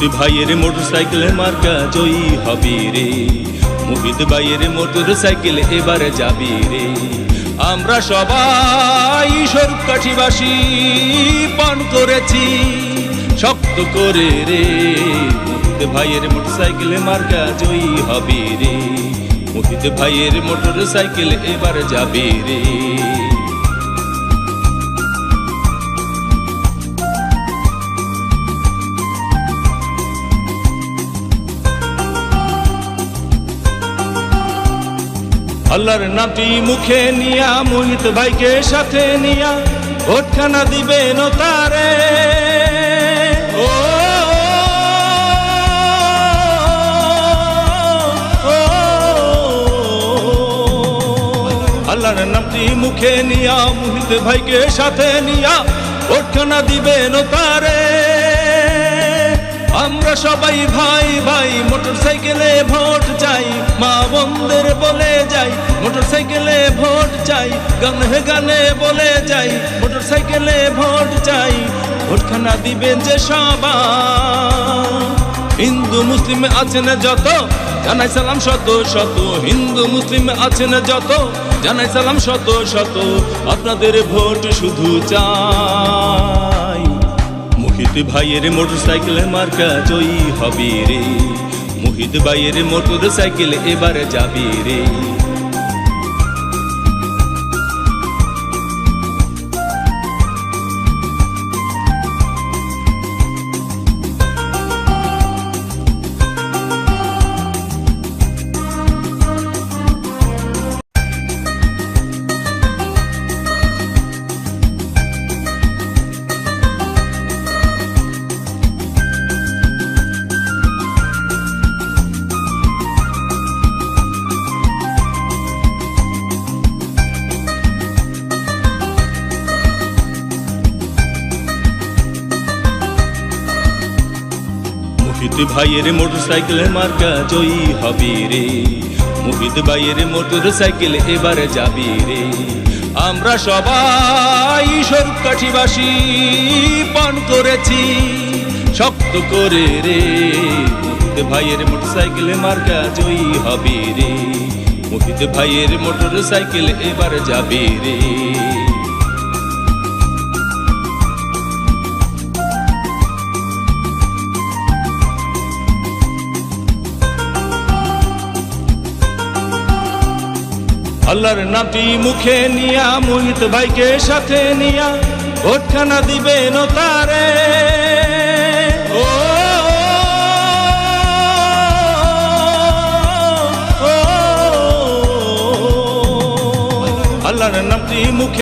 মোহিত ভাইয়ের মোটরসাইকেল মার্কা জয়ী হবে রে, মোহিত ভাইয়ের মোটরসাইকেল এবারে যাবে রে। আমরা সবাই স্বরূপকাঠিবাসী পান করেছি শক্ত করে রে, মোহিত ভাইয়ের মোটরসাইকেল মার্কা জয়ী হবে রে, মোহিত ভাইয়ের মোটরসাইকেল এবারে যাবে রে। আল্লাহর নামটি মুখে নিয়া মোহিত ভাইকে সাথে নিয়া ভোটখানা দিবেন তারে। ও আল্লাহর নামটি মুখে নিয়া মোহিত ভাইকে সাথে নিয়া ভোটখানা দিবেন তারে। আমরা সবাই ভাই ভাই মোটরসাইকেলে ভোট চাই, মা বোনদের বলে যাই মোটরসাইকেলে ভোট চাই, গানে গানে বলে যাই মোটরসাইকেলে ভোট চাই। ভোটখানা দিবেন যে সবাই, হিন্দু মুসলিম আছেন যত জানাই সালাম শত শত, হিন্দু মুসলিম আছেন যত জানাই সালাম শত শত, আপনাদের ভোট শুধু চাই। মোহিত ভাইয়ের মোটরসাইকেল মার্কা জয়ী হবে রে, মোহিত ভাইয়ের মোটরসাইকেল এবারে যাবে রে। মোহিত ভাইয়ের মোটরসাইকেল মার্কা জয়ী হবে রে, মোহিত ভাইয়ের মোটরসাইকেল এবারে যাবে রে। আমরা সবাই স্বরূপকাঠিবাসী পান করেছি শক্ত করে রে, মোহিত ভাইয়ের মোটরসাইকেল মার্কা জয়ী হবে রে, মোহিত ভাইয়ের মোটরসাইকেল এবারে যাবে রে। আল্লাহর নামটি মুখে নিয়া মোহিত ভাইকে সাথে নিয়া ভোটখানা দিবেন তারে। ও আল্লাহর নামটি মুখে